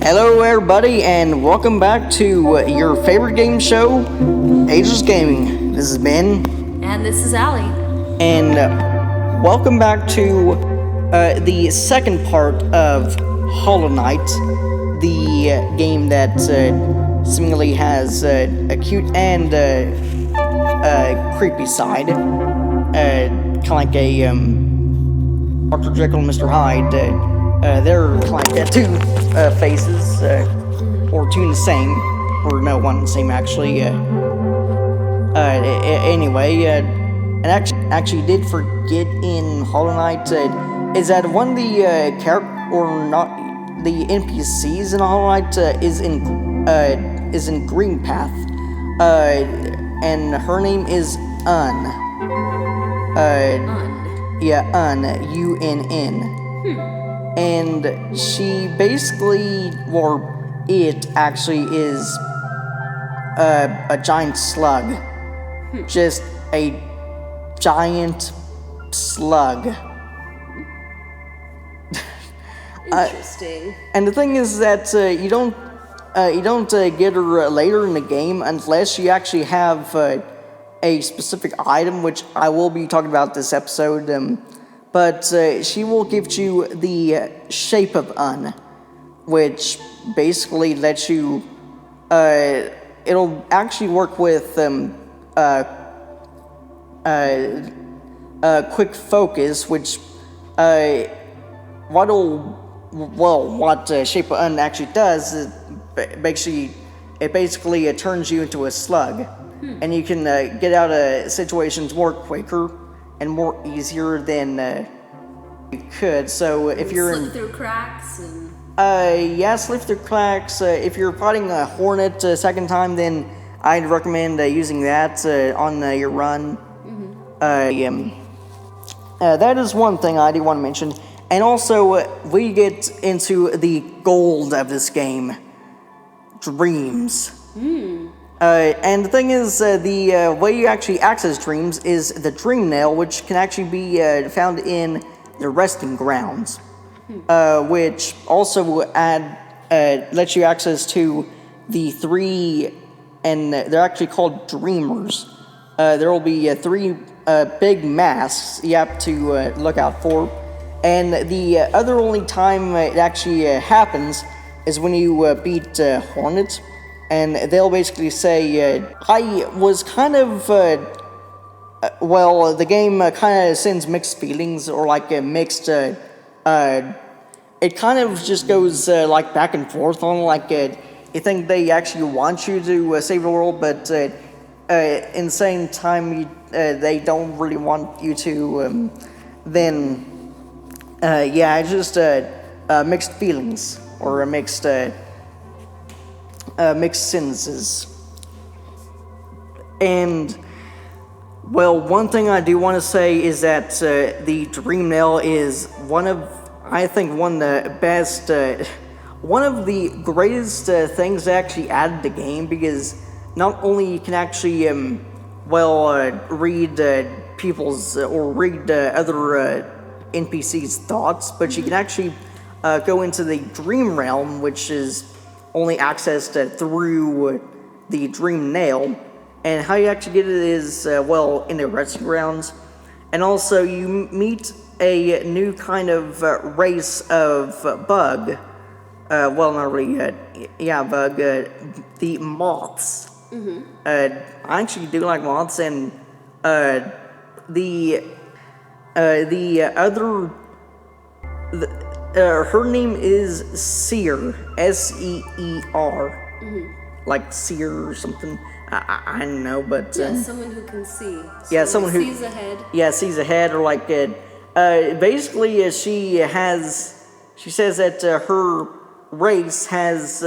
Hello everybody and welcome back to your favorite game show, Ageless Gaming. This is Ben. And this is Allie. And welcome back to the second part of Hollow Knight, the game that seemingly has a cute and creepy side. Kind of like a Dr. Jekyll and Mr. Hyde. They're like two faces, or two the same, or no, one the same actually. Anyway, and actually did forget in Hollow Knight is that one of the the NPCs in Hollow Knight is in Green Path, and her name is Un. Yeah, Un, UNN. And she basically, or it actually is a giant slug. Just a giant slug. Interesting. And the thing is that you don't get her later in the game unless you actually have a specific item, which I will be talking about this episode. But she will give you the shape of Un, which basically lets you. It'll actually work with quick focus, which what shape of Un actually does is it basically turns you into a slug, and you can get out of situations more quicker and more easier than you could. So if you're slip through cracks and slip through cracks. If you're fighting a hornet a second time, then I'd recommend using that on your run. That is one thing I do want to mention. And also, we get into the gold of this game, dreams. And the thing is, the way you actually access dreams is the dream nail, which can actually be found in the resting grounds, which also lets you access to the three, and they're actually called dreamers. There will be three big masks you have to look out for, and the other only time it actually happens is when you beat Hornet. And they'll basically say, I was kind of, the game kind of sends mixed feelings, or like a mixed, it kind of just goes like back and forth on, like, you think they actually want you to save the world, but in the same time, they don't really want you to, it's just mixed feelings, or a mixed sentences. And one thing I do want to say is that the Dream Nail is one of the best, one of the greatest things actually added to the game, because not only you can actually read people's or read other NPCs' thoughts, but you can actually go into the Dream Realm, which is only accessed through the Dream Nail. And how you actually get it is, in the resting grounds. And also, you meet a new kind of race of bug. Not really, bug. The moths. I actually do like moths, and the other... her name is Seer, Seer, like Seer or something. I don't know, but someone who can see. Someone who sees ahead. Sees ahead, or like basically, she says that her race has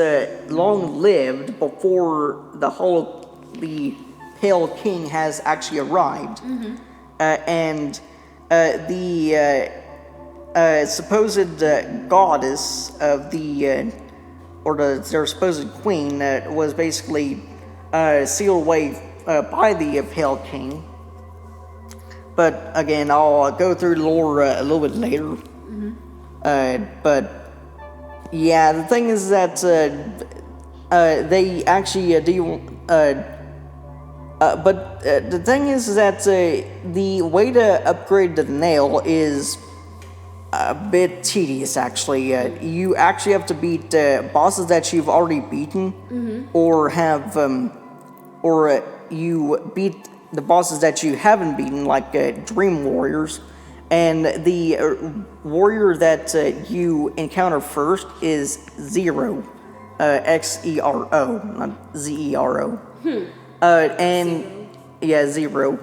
long lived before the Pale King has actually arrived, and the supposed goddess of their supposed queen was basically sealed away by the Pale King. But again, I'll go through the lore a little bit later. But Yeah, the thing is that they actually do. But the thing is that the way to upgrade the nail is a bit tedious, actually. You actually have to beat bosses that you've already beaten, or have, or you beat the bosses that you haven't beaten, like Dream Warriors. And the warrior that you encounter first is Zero, Xero, not Zero. And Zero. yeah, Zero.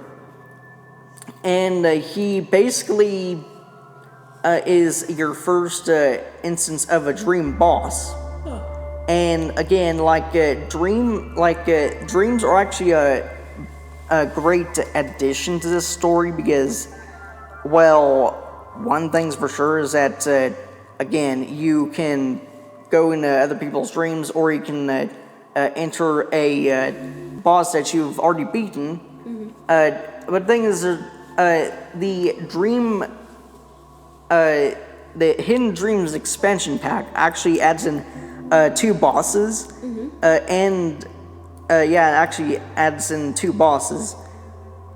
And he basically is your first instance of a dream boss. And again, dreams are actually a great addition to this story because, well, one thing's for sure is that again, you can go into other people's dreams, or you can enter a boss that you've already beaten. But the thing is, the dream. The Hidden Dreams expansion pack actually adds in 2 bosses, and it actually adds in 2 bosses.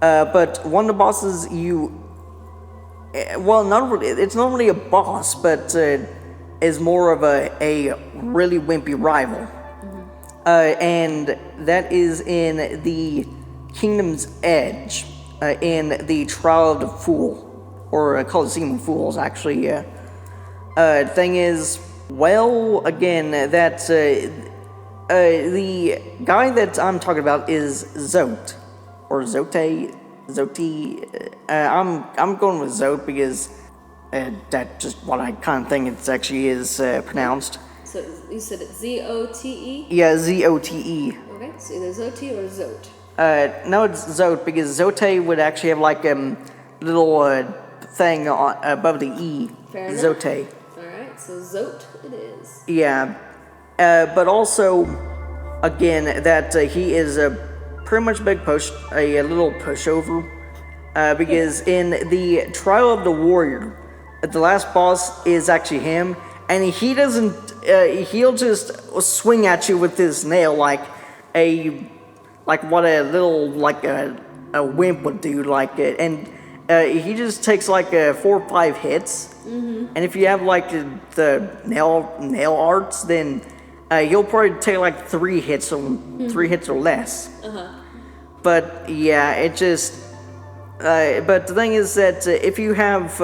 But one of the bosses it's not really a boss, but is more of a really wimpy rival, and that is in the Kingdom's Edge, in the Trial of the Fool. Or Coliseum of Fools, actually. Thing is, well, again, that the guy that I'm talking about is Zote, or Zote. I'm going with Zote because that's just what I kind of think it actually is pronounced. So you said it's Zote? Yeah, Zote. Okay, so either Zoti or Zote. No, it's Zote because Zote would actually have like little thing above the E. Fair enough. Zote. Alright, so Zote it is. Yeah. But also, again, that he is pretty much a little pushover. Because in the Trial of the Warrior, the last boss is actually him, and he doesn't, he'll just swing at you with his nail like what a little, a wimp would do, and he just takes 4 or 5 hits, and if you have the nail arts, then he'll probably take 3 hits or 3 hits or less. But yeah, it just. But the thing is that if you have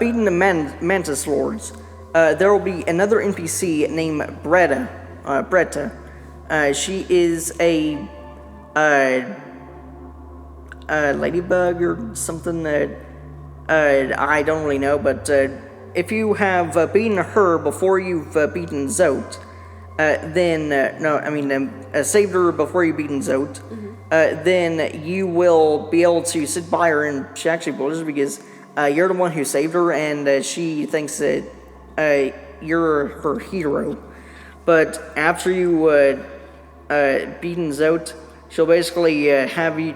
beaten the Mantis Lords, there will be another NPC named Bretta. She is a ladybug or something. I don't really know, but if you have beaten her before you've beaten Zote, saved her before you beaten Zote, then you will be able to sit by her, and she actually blushes because you're the one who saved her, and she thinks that you're her hero. But after you beaten Zote, she'll basically have you.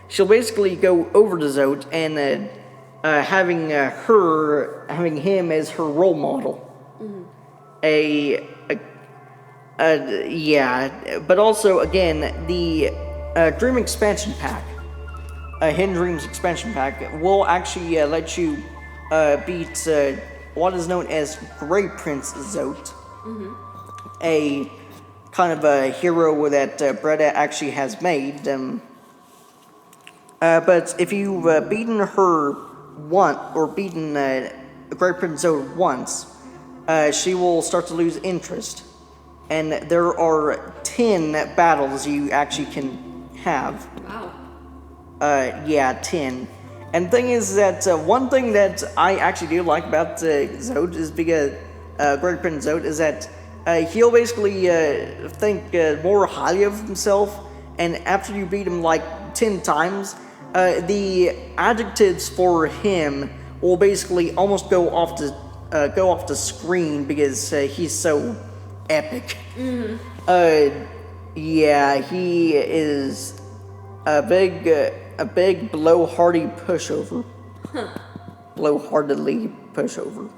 She'll basically go over to Zote and having him as her role model. But also again the Dream expansion pack, Hidden Dreams expansion pack, will actually let you beat what is known as Grey Prince Zote, a kind of a hero that Bretta actually has made. But if you've beaten her beaten Grey Prince Zote once, she will start to lose interest. And there are 10 battles you actually can have. Wow. 10. And the thing is that one thing that I actually do like about Zote is because Greg Prince Zote is that he'll basically think more highly of himself, and after you beat him 10 times, the adjectives for him will basically almost go off the screen because he's so epic. He is a big blowhardy pushover. Blowheartedly pushover.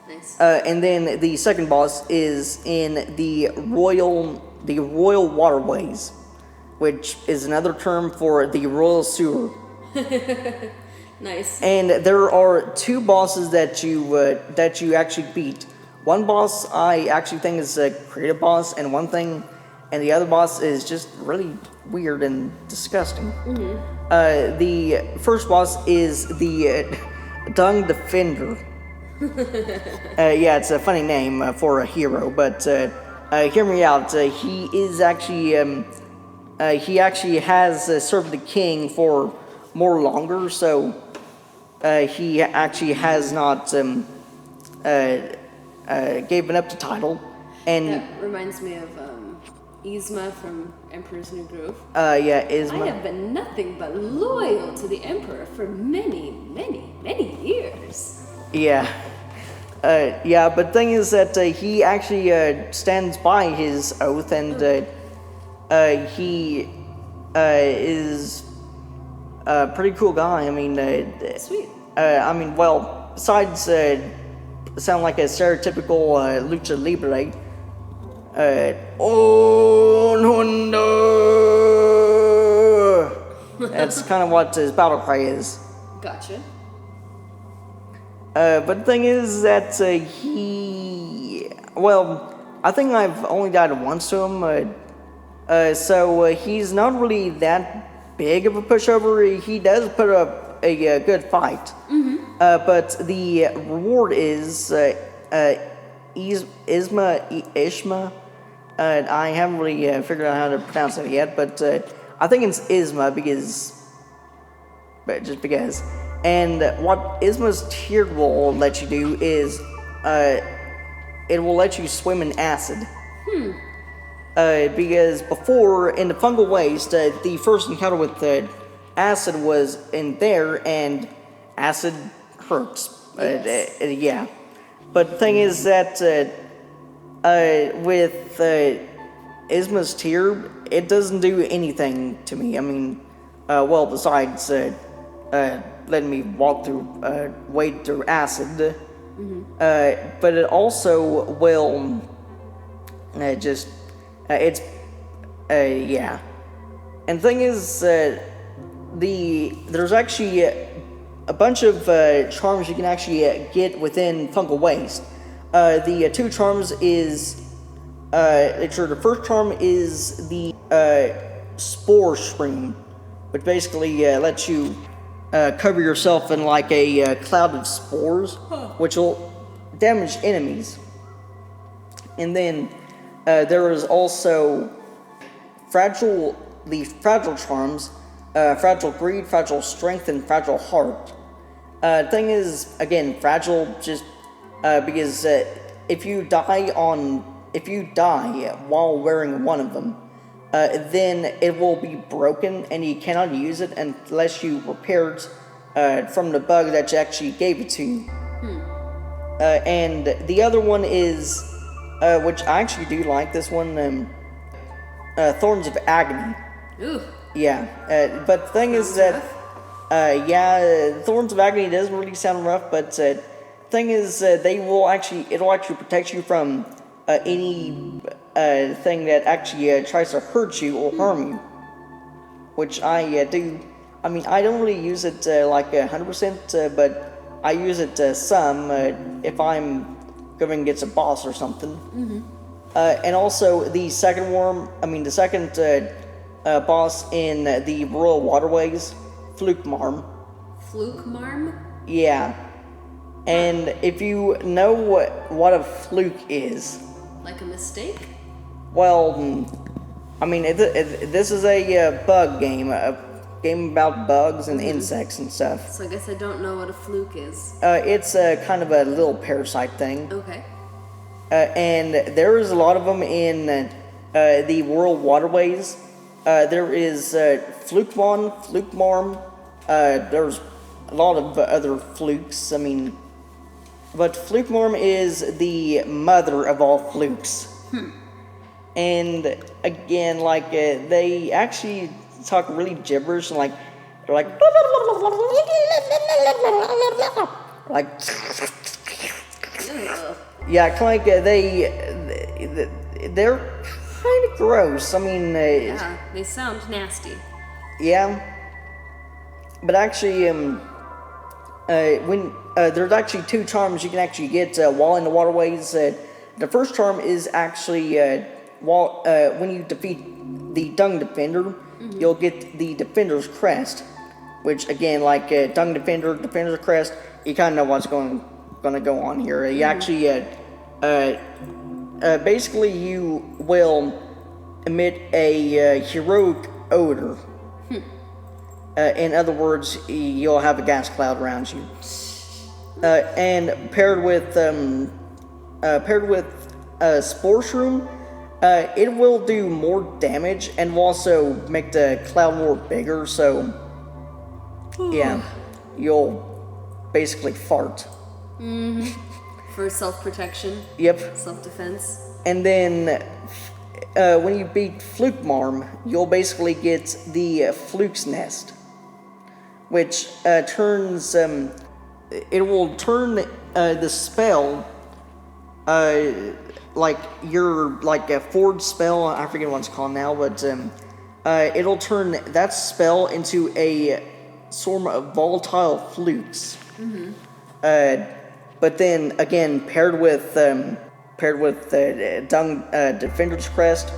Nice. And then the second boss is in the royal waterways, which is another term for the royal sewer. Nice. And there are two bosses that you actually beat. One boss I actually think is a creative boss, and the other boss is just really weird and disgusting. The first boss is the Dung Defender. Yeah, it's a funny name for a hero, but hear me out. He actually has served the king for more longer, so he actually has not given up the title. And that reminds me of Yzma from Emperor's New Groove. yeah, Yzma. I have been nothing but loyal to the Emperor for many, many, many years. Yeah. Yeah, but the thing is that he actually stands by his oath, and he is a pretty cool guy. I mean, Sweet. I mean, well, besides sound like a stereotypical lucha libre, oh no, that's kind of what his battle cry is. Gotcha. But the thing is that I think I've only died once to him, so he's not really that big of a pushover. He does put up a good fight, but the reward is Ishma. I haven't really figured out how to pronounce it yet, but I think it's Isma because. And what Isma's tier will let you do is, it will let you swim in acid. Because before, in the fungal waste, the first encounter with acid was in there, and acid hurts. Yes. Yeah. But the thing is that, with Isma's tier, it doesn't do anything to me. I mean, besides letting me wade through acid, but it also will yeah. And the thing is, there's actually a bunch of charms you can actually get within fungal waste. The two charms is the first charm is the spore shroom, which basically lets you cover yourself in like a cloud of spores, which will damage enemies. And then there is also fragile charms, fragile greed, fragile strength, and fragile heart. Thing is, again, fragile just because if you die while wearing one of them, then it will be broken and you cannot use it unless you repair it from the bug that you actually gave it to you. And the other one is, which I actually do like this one, Thorns of Agony. Ooh. Yeah, but the thing is that, Thorns of Agony doesn't really sound rough, but the thing is, it'll actually protect you from any thing that actually tries to hurt you or harm you, which I do. I mean, I don't really use it like 100%, but I use it some if I'm going against a boss or something. And also the second boss in the Royal Waterways, Fluke Marm. Fluke Marm? Yeah. And if you know what a fluke is, like a mistake? Well, I mean, this is a bug game, a game about bugs and insects and stuff. So I guess I don't know what a fluke is. It's kind of a little parasite thing. Okay. And there is a lot of them in the world waterways. There is Flukemon, Flukemarm. There's a lot of other flukes. I mean, but Flukemarm is the mother of all flukes. And again, like they actually talk really gibberish, and they're like Ugh. Yeah, like they're kind of gross. I mean, Yeah, they sound nasty. yeah. But actually, when there's actually 2 charms you can actually get while in the waterways. The first charm is actually when you defeat the Dung Defender, you'll get the Defender's Crest, which again, like Dung Defender, Defender's Crest, you kind of know what's going to go on here. You actually, basically, you will emit a heroic odor. In other words, you'll have a gas cloud around you. And paired with Spore Shroom, it will do more damage and will also make the cloud more bigger. So, yeah, you'll basically fart. For self-protection. Yep. Self-defense. And then when you beat Fluke Marm, you'll basically get the Fluke's Nest, which turns it will turn the spell like your a forge spell. I forget what it's called now, but it'll turn that spell into a swarm of volatile flukes. But then again, paired with Dung Defender's Crest,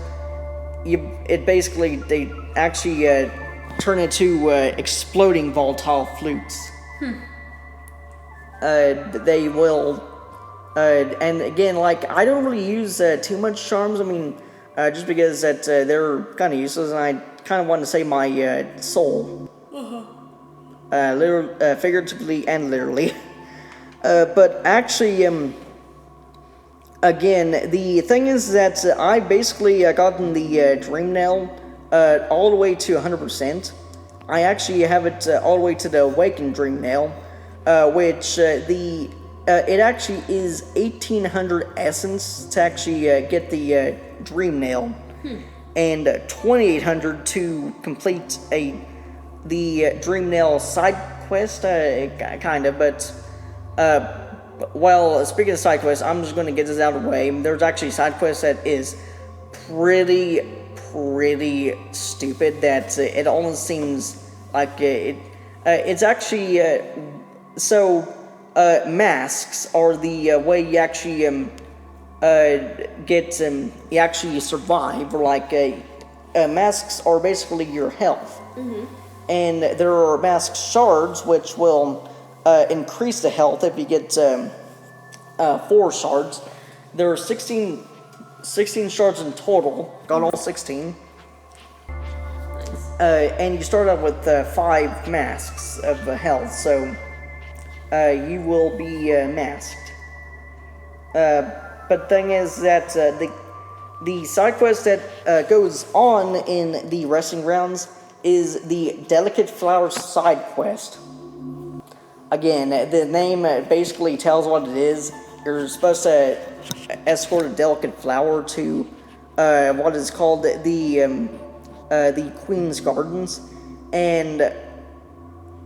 they actually turn into exploding volatile flukes. They will, and again, like I don't really use too much charms. I mean, just because that they're kind of useless, and I kind of want to save my soul, figuratively and literally. But actually, again, the thing is that I basically gotten the Dream Nail all the way to 100%. I actually have it all the way to the Awakened Dream Nail, which it actually is 1800 essence to actually get the Dream Nail, and 2800 to complete the Dream Nail side quest, kind of, but. Well, speaking of side quests, I'm just going to get this out of the way. There's actually a side quest that is pretty stupid. That it almost seems like it's actually masks are the way you actually you actually survive. Or like masks are basically your health, and there are mask shards which will increase the health if you get 4 shards. There are 16 shards in total. Got all 16. And you start out with 5 masks of health, so you will be masked. But the thing is that the side quest that goes on in the Resting Grounds is the Delicate Flower side quest. Again, the name basically tells what it is. You're supposed to escort a delicate flower to what is called the Queen's Gardens, and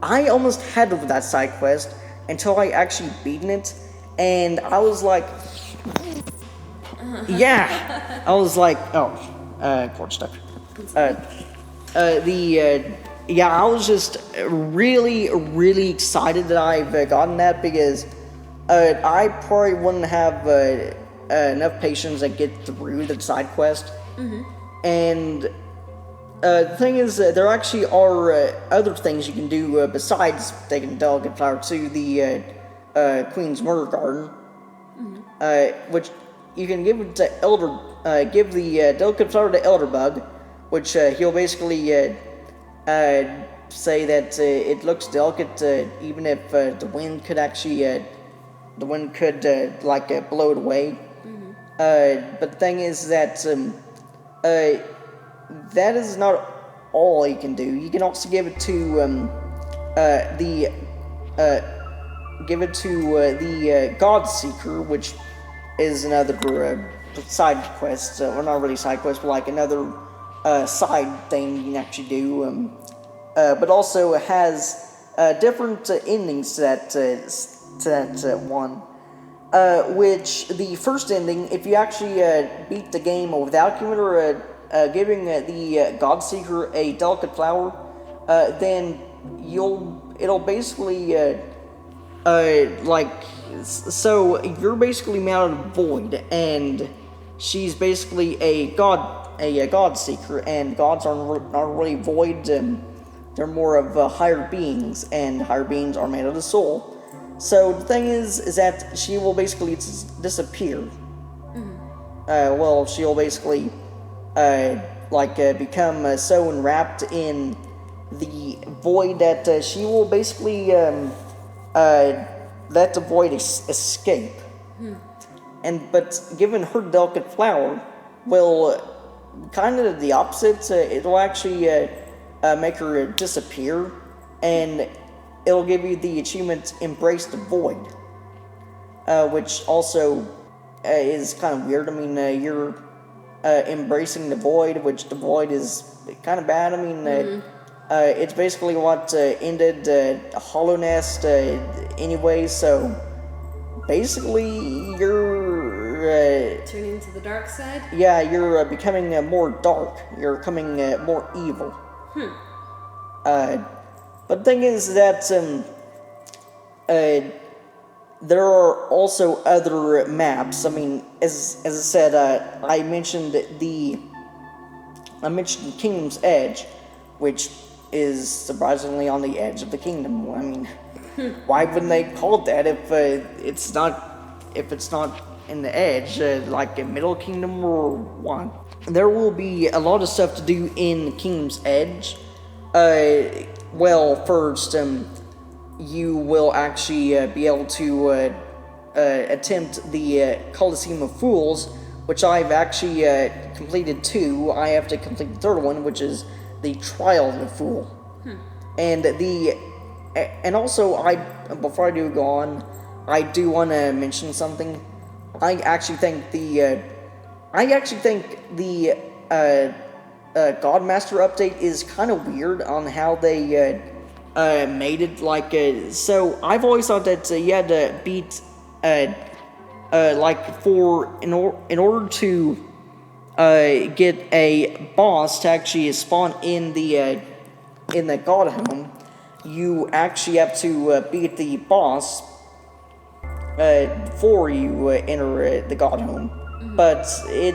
I almost had to do that side quest until I actually beaten it, and I was like, yeah, I was like, cord stuck. Yeah, I was just really excited that I've gotten that, because I probably wouldn't have enough patience to get through the side quest. And the thing is, there actually are other things you can do besides taking Delicate Flower to the Queen's Murder Garden, which you can give it to give the Delicate Flower to Elderbug, which he'll basically say that it looks delicate, even if the wind could actually, blow it away. But the thing is that that is not all you can do. You can also give it to the God Seeker, which is another side quest, or not really side quest, but like another side thing you can actually do, but also has different endings to that one. which the first ending, if you actually beat the game without giving the Godseeker a delicate flower, then it'll basically so you're basically made out of void, and she's basically a god seeker, and gods aren't really void. They're more of higher beings, and higher beings are made out of soul. So the thing is that she will basically disappear. Mm-hmm. She'll basically become so enwrapped in the void that she will basically let the void escape. But given her delicate flower, kind of the opposite. It'll actually make her disappear, and it'll give you the achievement Embrace the Void, which also is kind of weird. I mean, you're embracing the void, which the void is kind of bad. I mean, it's basically what ended Hollownest anyway, so basically you're turning to the dark side? Yeah, you're becoming more dark. You're becoming more evil. But the thing is that there are also other maps. I mean, as I said, I mentioned Kingdom's Edge, which is surprisingly on the edge of the kingdom. I mean, why wouldn't they call it that if it's not in the edge, like a Middle Kingdom or what? There will be a lot of stuff to do in Kingdom's Edge. First, you will actually be able to attempt the Coliseum of Fools, which I've actually completed 2. I have to complete the 3rd one, which is the Trial of the Fool. And also, before I do go on, I do want to mention something. I actually think the Godmaster update is kind of weird on how they made it. So I've always thought that you had to beat in order to get a boss to actually spawn in the God Home, you actually have to beat the boss before you enter the God Home. But it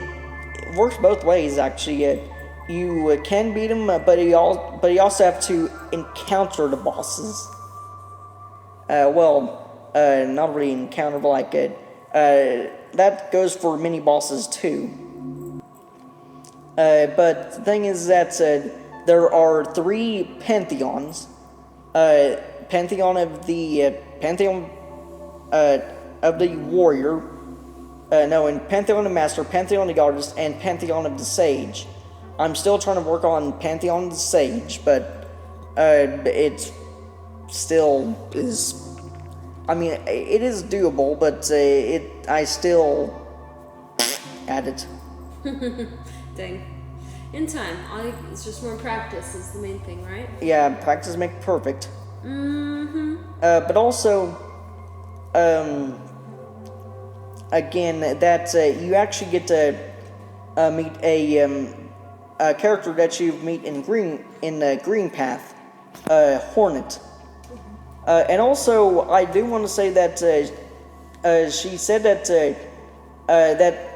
works both ways, actually. You can beat him, but you also have to encounter the bosses. Not really encounter, but that goes for mini bosses too. But the thing is that there are 3 pantheons. Pantheon of the warrior. And Pantheon of the Master, Pantheon of the Artist, and Pantheon of the Sage. I'm still trying to work on Pantheon of the Sage, but it still is. I mean, it is doable, but I still add it. Dang. In time. It's just more practice is the main thing, right? Yeah, practice makes perfect. Mm-hmm. But also, again, that you actually get to meet a character that you meet in Green Path, Hornet. And also, I do want to say that she said that,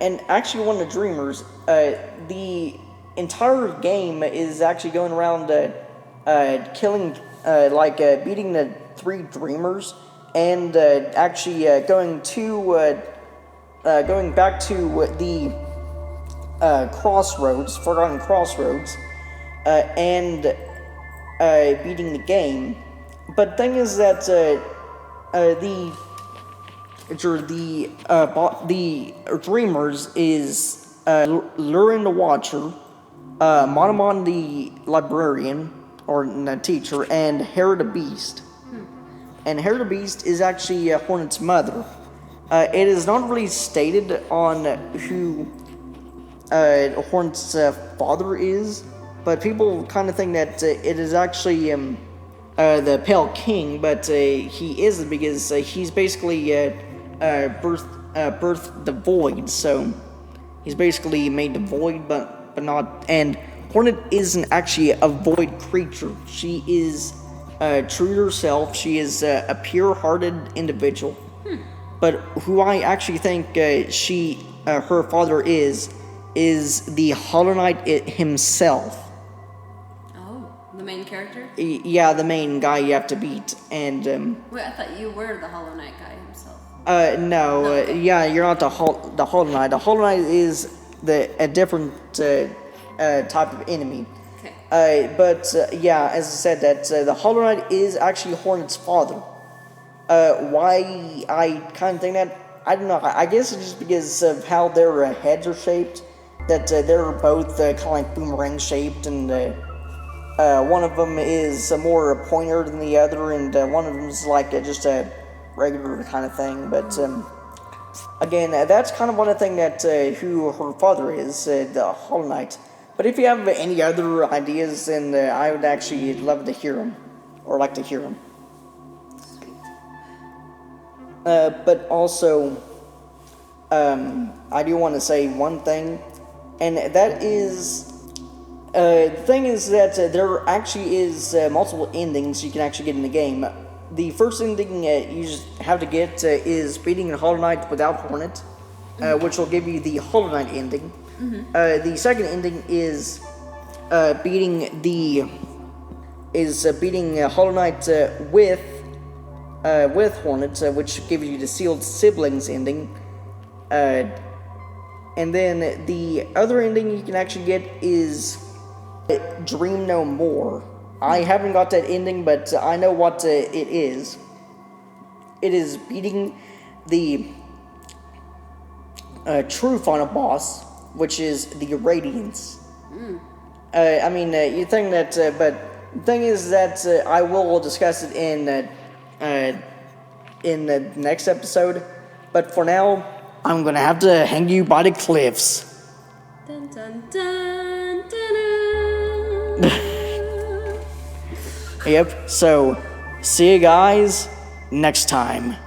and actually one of the Dreamers, the entire game is actually going around killing, beating the 3 Dreamers, and actually going back to the Forgotten Crossroads, and beating the game. But the thing is that the Dreamers is Lurin the Watcher, Monomon the Librarian, or the Teacher, and Hera the Beast. And Hera the Beast is actually Hornet's mother. It is not really stated on who Hornet's father is, but people kind of think that it is actually the Pale King, but he isn't, because he's basically birthed the void. So he's basically made the void, but not. And Hornet isn't actually a void creature. She is true to herself. She is a pure-hearted individual. But who I actually think her father is the Hollow Knight himself. Oh, the main character? Yeah, the main guy you have to beat. And wait, I thought you were the Hollow Knight guy himself. No, yeah, you're not the Hollow Knight. The Hollow Knight is a different type of enemy. Okay. But yeah, as I said, that the Hollow Knight is actually Hornet's father. Why I kind of think that, I don't know. I guess it's just because of how their heads are shaped. That they're both kind of like boomerang shaped, and one of them is more pointer than the other, and one of them is like just a regular kind of thing. But again, that's kind of one of the thing that who her father is, the Hollow Knight. But if you have any other ideas, then I would actually love to hear them, or like to hear them. But also, I do want to say one thing, and that is, the thing is that there actually is multiple endings you can actually get in the game. The first ending you just have to get is beating a Hollow Knight without Hornet, which will give you the Hollow Knight ending. The second ending is beating Hollow Knight with Hornet, which gives you the Sealed Siblings ending. And then the other ending you can actually get is Dream No More. I haven't got that ending, but I know what it is. It is beating the true final boss, which is the Radiance. I mean, you think that, but the thing is that I will discuss it in the next episode. But for now, I'm gonna have to hang you by the cliffs. Dun, dun, dun, dun, dun. Yep, so see you guys next time.